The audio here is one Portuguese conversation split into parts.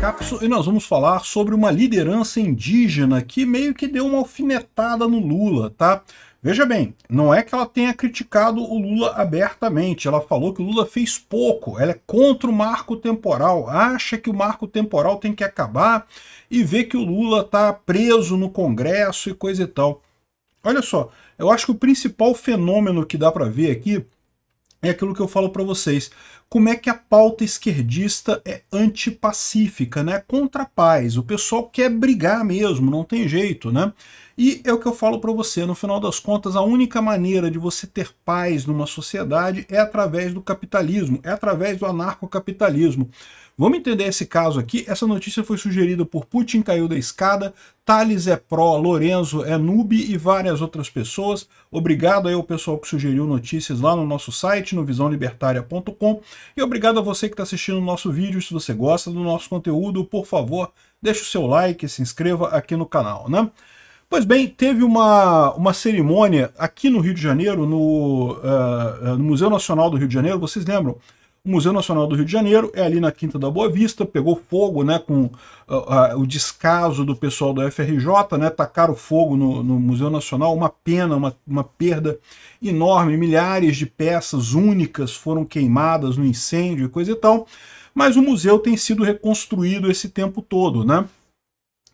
cápsula e nós vamos falar sobre uma liderança indígena que meio que deu uma alfinetada no Lula, tá? Veja bem, não é que ela tenha criticado o Lula abertamente, ela falou que o Lula fez pouco, ela é contra o marco temporal, acha que o marco temporal tem que acabar e vê que o Lula está preso no Congresso e coisa e tal. Olha só, eu acho que o principal fenômeno que dá para ver aqui é aquilo que eu falo para vocês. Como é que a pauta esquerdista é antipacífica, né? Contra a paz. O pessoal quer brigar mesmo, não tem jeito, né? E é o que eu falo para você, no final das contas, a única maneira de você ter paz numa sociedade é através do capitalismo, é através do anarcocapitalismo. Vamos entender esse caso aqui. Essa notícia foi sugerida por Putin Caiu da Escada, Thales é pró, Lorenzo é noob e várias outras pessoas. Obrigado aí ao pessoal que sugeriu notícias lá no nosso site, no visãolibertaria.com. E obrigado a você que está assistindo o nosso vídeo. Se você gosta do nosso conteúdo, por favor, deixe o seu like, se inscreva aqui no canal, né? Pois bem, teve uma cerimônia aqui no Rio de Janeiro, no Museu Nacional do Rio de Janeiro, vocês lembram? O Museu Nacional do Rio de Janeiro é ali na Quinta da Boa Vista, pegou fogo, né, com o descaso do pessoal do FRJ, né, tacaram fogo no Museu Nacional, uma pena, uma perda enorme, milhares de peças únicas foram queimadas no incêndio e coisa e tal, mas o museu tem sido reconstruído esse tempo todo, né?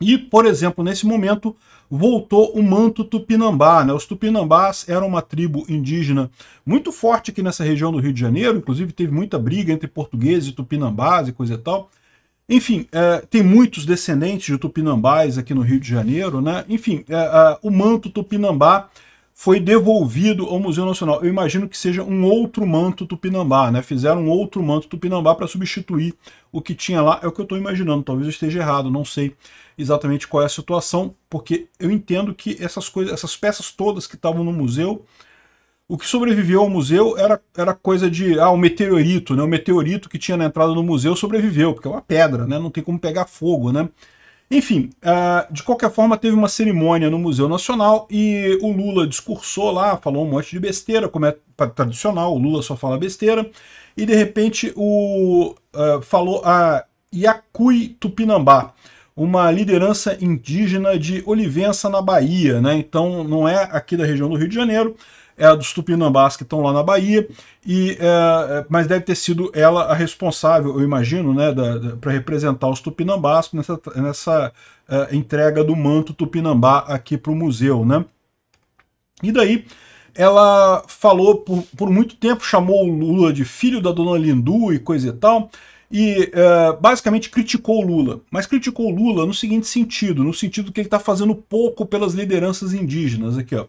E, por exemplo, nesse momento voltou o manto tupinambá, né? Os tupinambás eram uma tribo indígena muito forte aqui nessa região do Rio de Janeiro, inclusive teve muita briga entre portugueses e tupinambás e coisa e tal. Enfim, tem muitos descendentes de tupinambás aqui no Rio de Janeiro, né? Enfim, o manto tupinambá foi devolvido ao Museu Nacional. Eu imagino que seja um outro manto tupinambá, né? Fizeram um outro manto tupinambá para substituir o que tinha lá. É o que eu estou imaginando, talvez eu esteja errado, não sei exatamente qual é a situação, porque eu entendo que essas coisas, essas peças todas que estavam no museu, o que sobreviveu ao museu era coisa de, o meteorito, né? O meteorito que tinha na entrada do museu sobreviveu, porque é uma pedra, né? Não tem como pegar fogo, né? Enfim, de qualquer forma teve uma cerimônia no Museu Nacional e o Lula discursou lá, falou um monte de besteira, como é tradicional, o Lula só fala besteira, e de repente falou a Yakui Tupinambá, uma liderança indígena de Olivença, na Bahia, né? Então não é aqui da região do Rio de Janeiro, é a dos tupinambás que estão lá na Bahia, mas deve ter sido ela a responsável, eu imagino, né, para representar os tupinambás nessa entrega do manto tupinambá aqui para o museu, né? E daí ela falou por muito tempo, chamou o Lula de filho da dona Lindu e coisa e tal, e basicamente criticou o Lula, mas criticou o Lula no seguinte sentido, no sentido que ele está fazendo pouco pelas lideranças indígenas, aqui ó.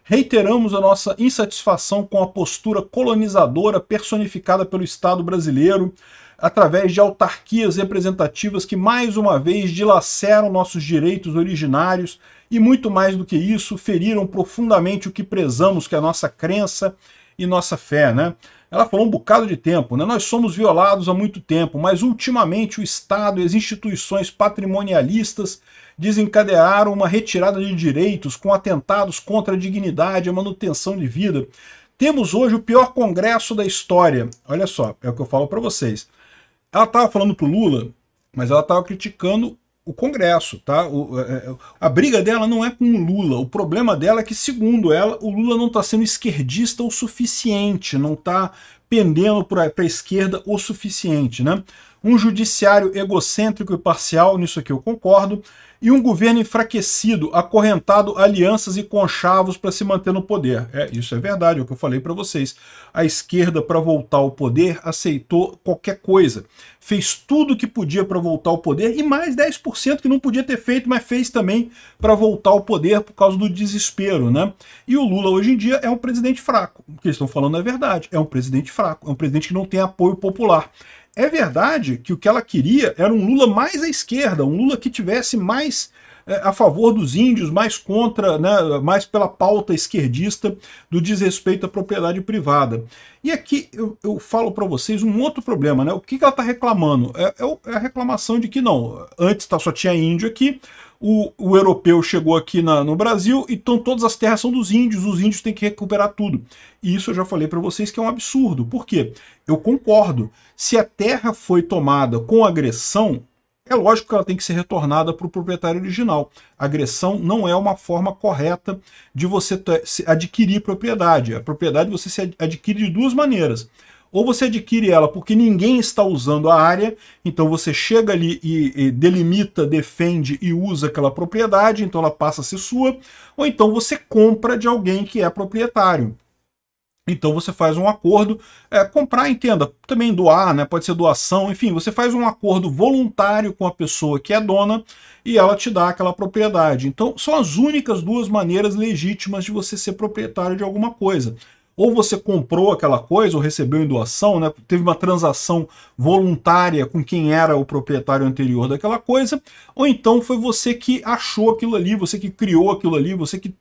Reiteramos a nossa insatisfação com a postura colonizadora personificada pelo Estado brasileiro, através de autarquias representativas que mais uma vez dilaceram nossos direitos originários e, muito mais do que isso, feriram profundamente o que prezamos, que é a nossa crença e nossa fé, né? Ela falou um bocado de tempo, né? Nós somos violados há muito tempo, mas ultimamente o Estado e as instituições patrimonialistas desencadearam uma retirada de direitos com atentados contra a dignidade e a manutenção de vida. Temos hoje o pior congresso da história. Olha só, é o que eu falo para vocês. Ela estava falando para o Lula, mas ela estava criticando o Congresso, tá? A briga dela não é com o Lula, o problema dela é que, segundo ela, o Lula não está sendo esquerdista o suficiente, não está pendendo para a esquerda o suficiente, né? Um judiciário egocêntrico e parcial, nisso aqui eu concordo, e um governo enfraquecido, acorrentado a alianças e conchavos para se manter no poder. Isso é verdade, é o que eu falei para vocês. A esquerda, para voltar ao poder, aceitou qualquer coisa. Fez tudo o que podia para voltar ao poder e mais 10% que não podia ter feito, mas fez também para voltar ao poder por causa do desespero, né? E o Lula, hoje em dia, é um presidente fraco. O que eles estão falando é verdade. É um presidente fraco, é um presidente que não tem apoio popular. É verdade que o que ela queria era um Lula mais à esquerda, um Lula que tivesse mais a favor dos índios, mais contra, né, mais pela pauta esquerdista do desrespeito à propriedade privada. E aqui eu falo para vocês um outro problema, né? O que ela está reclamando? É a reclamação de que não, antes só tinha índio aqui, o europeu chegou aqui no Brasil, então todas as terras são dos índios, os índios têm que recuperar tudo. E isso eu já falei para vocês que é um absurdo. Por quê? Eu concordo. Se a terra foi tomada com agressão, é lógico que ela tem que ser retornada para o proprietário original. A agressão não é uma forma correta de você adquirir propriedade. A propriedade você se adquire de duas maneiras. Ou você adquire ela porque ninguém está usando a área, então você chega ali e delimita, defende e usa aquela propriedade, então ela passa a ser sua, ou então você compra de alguém que é proprietário. Então você faz um acordo, comprar, entenda, também doar, né? Pode ser doação, enfim, você faz um acordo voluntário com a pessoa que é dona e ela te dá aquela propriedade. Então são as únicas duas maneiras legítimas de você ser proprietário de alguma coisa. Ou você comprou aquela coisa, ou recebeu em doação, né? Teve uma transação voluntária com quem era o proprietário anterior daquela coisa, ou então foi você que achou aquilo ali, você que criou aquilo ali, você que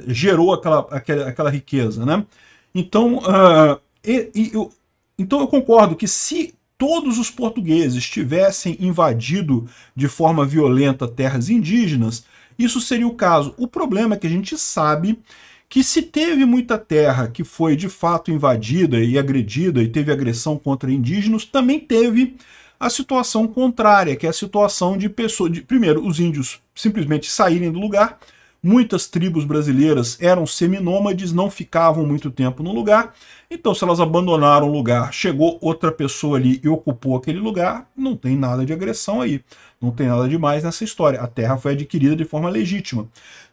gerou aquela riqueza, né? Então, então eu concordo que se todos os portugueses tivessem invadido de forma violenta terras indígenas, isso seria o caso. O problema é que a gente sabe que se teve muita terra que foi de fato invadida e agredida e teve agressão contra indígenas, também teve a situação contrária, que é a situação de pessoas... primeiro, os índios simplesmente saírem do lugar. Muitas tribos brasileiras eram seminômades, não ficavam muito tempo no lugar. Então, se elas abandonaram o lugar, chegou outra pessoa ali e ocupou aquele lugar, não tem nada de agressão aí. Não tem nada demais nessa história. A terra foi adquirida de forma legítima.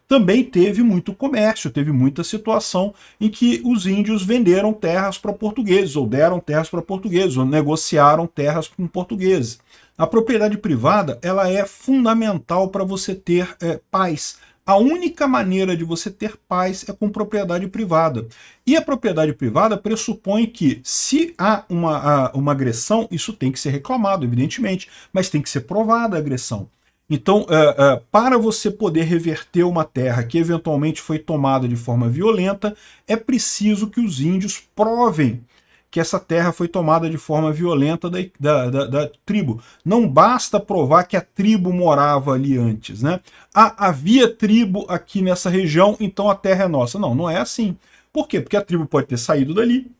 Também teve muito comércio, teve muita situação em que os índios venderam terras para portugueses, ou deram terras para portugueses, ou negociaram terras com portugueses. A propriedade privada, ela é fundamental para você ter paz. A única maneira de você ter paz é com propriedade privada. E a propriedade privada pressupõe que, se há uma agressão, isso tem que ser reclamado, evidentemente, mas tem que ser provada a agressão. Então, para você poder reverter uma terra que eventualmente foi tomada de forma violenta, é preciso que os índios provem que essa terra foi tomada de forma violenta da tribo. Não basta provar que a tribo morava ali antes, né? Havia tribo aqui nessa região, então a terra é nossa. Não, não é assim. Por quê? Porque a tribo pode ter saído dali,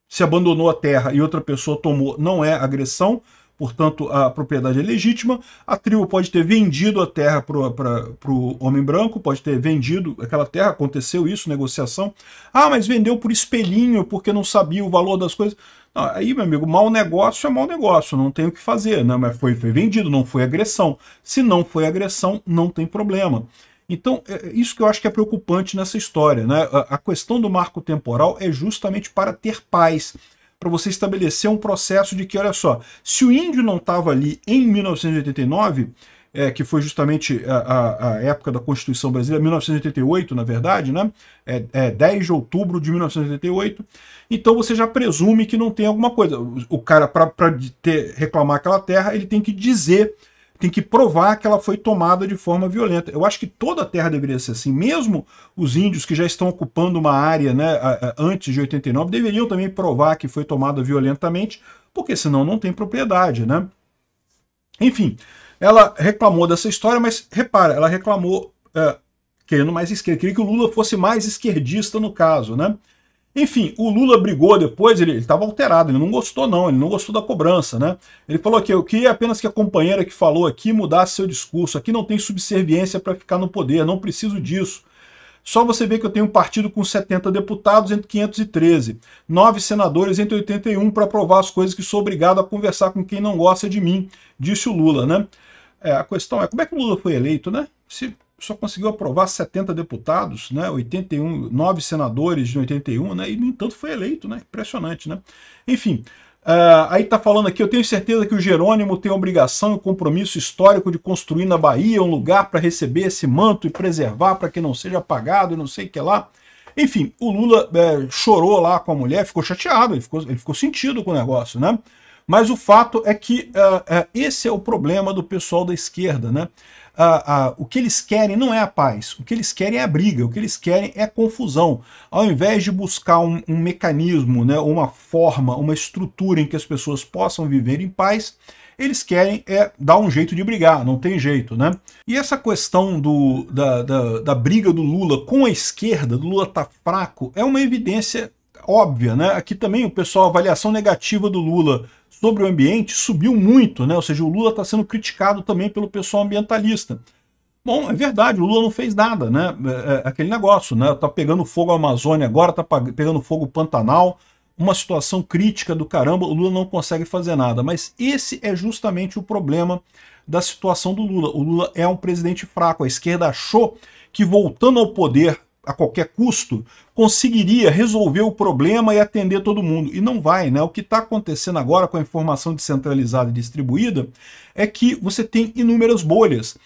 se abandonou a terra e outra pessoa tomou, não é agressão, portanto a propriedade é legítima. A tribo pode ter vendido a terra para o homem branco, pode ter vendido aquela terra, aconteceu isso, negociação. Ah, mas vendeu por espelhinho porque não sabia o valor das coisas. Não, aí, meu amigo, mau negócio é mau negócio, não tem o que fazer, né? Mas foi vendido, não foi agressão. Se não foi agressão, não tem problema. Então, isso que eu acho que é preocupante nessa história, né? A questão do marco temporal é justamente para ter paz, para você estabelecer um processo de que, olha só, se o índio não estava ali em 1989, que foi justamente a época da Constituição Brasileira, 1988, na verdade, né? 10 de outubro de 1988, então você já presume que não tem alguma coisa. O cara, para reclamar aquela terra, ele tem que dizer, tem que provar que ela foi tomada de forma violenta. Eu acho que toda a terra deveria ser assim, mesmo os índios que já estão ocupando uma área, né, antes de 89, deveriam também provar que foi tomada violentamente, porque senão não tem propriedade, né? Enfim, ela reclamou dessa história, mas repara, ela reclamou querendo mais esquerda, queria que o Lula fosse mais esquerdista no caso, né? Enfim, o Lula brigou depois, ele estava alterado, ele não gostou não, ele não gostou da cobrança, né? Ele falou que eu queria apenas que a companheira que falou aqui mudasse seu discurso, aqui não tem subserviência para ficar no poder, não preciso disso. Só você vê que eu tenho um partido com 70 deputados entre 513, 9 senadores entre 81 para aprovar as coisas que sou obrigado a conversar com quem não gosta de mim, disse o Lula, né? A questão é, como é que o Lula foi eleito, né? Se só conseguiu aprovar 70 deputados, né, 81, 9 senadores de 81, né, e no entanto foi eleito, né, impressionante, né. Enfim, aí tá falando aqui, eu tenho certeza que o Jerônimo tem a obrigação e o compromisso histórico de construir na Bahia um lugar para receber esse manto e preservar para que não seja apagado e não sei o que lá. Enfim, o Lula chorou lá com a mulher, ficou chateado, ele ficou sentido com o negócio, né. Mas o fato é que esse é o problema do pessoal da esquerda, né? O que eles querem não é a paz, o que eles querem é a briga, o que eles querem é a confusão. Ao invés de buscar um mecanismo, né, uma forma, uma estrutura em que as pessoas possam viver em paz, eles querem dar um jeito de brigar, não tem jeito, né? E essa questão da briga do Lula com a esquerda, do Lula tá fraco, é uma evidência óbvia, né? Aqui também o pessoal, a avaliação negativa do Lula sobre o ambiente subiu muito, né? Ou seja, o Lula está sendo criticado também pelo pessoal ambientalista. Bom, é verdade, o Lula não fez nada, né? É aquele negócio, né? Tá pegando fogo a Amazônia agora, tá pegando fogo o Pantanal, uma situação crítica do caramba, o Lula não consegue fazer nada. Mas esse é justamente o problema da situação do Lula. O Lula é um presidente fraco. A esquerda achou que voltando ao poder a qualquer custo, conseguiria resolver o problema e atender todo mundo. E não vai, né? O que está acontecendo agora com a informação descentralizada e distribuída é que você tem inúmeras bolhas.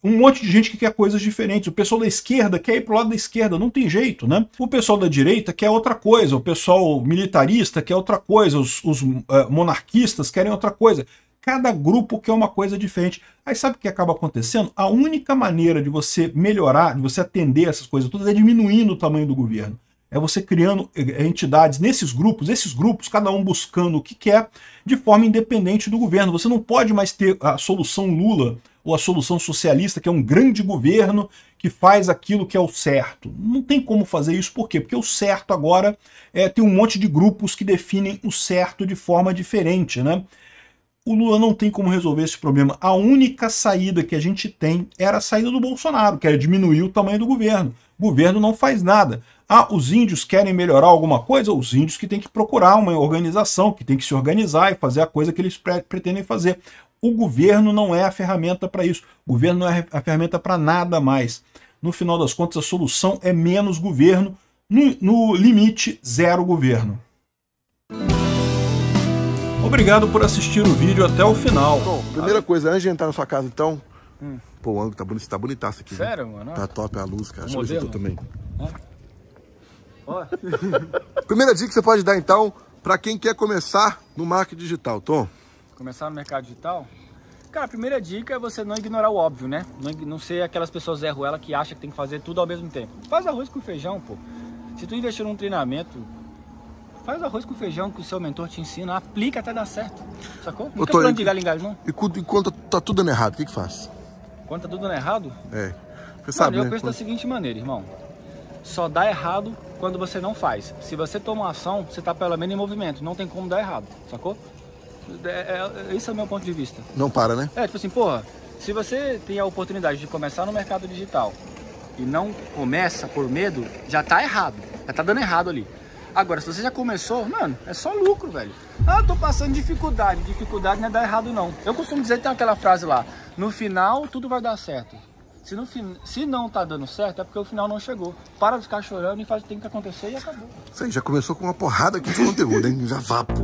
Um monte de gente que quer coisas diferentes. O pessoal da esquerda quer ir pro lado da esquerda, não tem jeito, né? O pessoal da direita quer outra coisa, o pessoal militarista quer outra coisa, os monarquistas querem outra coisa. Cada grupo quer uma coisa diferente. Aí sabe o que acaba acontecendo? A única maneira de você melhorar, de você atender essas coisas todas, é diminuindo o tamanho do governo. É você criando entidades nesses grupos, esses grupos, cada um buscando o que quer, de forma independente do governo. Você não pode mais ter a solução Lula ou a solução socialista, que é um grande governo que faz aquilo que é o certo. Não tem como fazer isso. Por quê? Porque o certo agora tem um monte de grupos que definem o certo de forma diferente, né? O Lula não tem como resolver esse problema. A única saída que a gente tem era a saída do Bolsonaro, que era diminuir o tamanho do governo. O governo não faz nada. Ah, os índios querem melhorar alguma coisa? Os índios que têm que procurar uma organização, que tem que se organizar e fazer a coisa que eles pretendem fazer. O governo não é a ferramenta para isso. O governo não é a ferramenta para nada mais. No final das contas, a solução é menos governo, no limite, zero governo. Obrigado por assistir o vídeo até o final. Bom, primeira coisa, antes de entrar na sua casa, então... Pô, o ângulo tá bonitaço aqui. Sério, né? mano? Tá top a luz, cara. Deixa eu ver também. Ó. Primeira dica que você pode dar, então, para quem quer começar no marketing digital, Tom? Começar no mercado digital? Cara, a primeira dica é você não ignorar o óbvio, né? Não ser aquelas pessoas Zé Ruela que acham que tem que fazer tudo ao mesmo tempo. Faz arroz com feijão, pô. Se tu investir num treinamento... Faz arroz com feijão que o seu mentor te ensina, aplica até dar certo, sacou? Não fica falando de galho em galho, não. E quando tá tudo dando errado, o que faz? Quando tá tudo dando errado? É. Você sabe, eu né? penso da seguinte maneira, irmão. Só dá errado quando você não faz. Se você toma uma ação, você tá pelo menos em movimento. Não tem como dar errado, sacou? Esse é o meu ponto de vista. Não para, né? Tipo assim, porra, se você tem a oportunidade de começar no mercado digital e não começa por medo, já tá errado. Já tá dando errado ali. Agora, se você já começou, mano, é só lucro, velho. Ah, tô passando dificuldade. Dificuldade não é dar errado, não. Eu costumo dizer, tem aquela frase lá, no final tudo vai dar certo. Se não tá dando certo, é porque o final não chegou. Para de ficar chorando e faz o que tem que acontecer e acabou. Isso aí, já começou com uma porrada aqui de conteúdo, hein? Já vá, pô.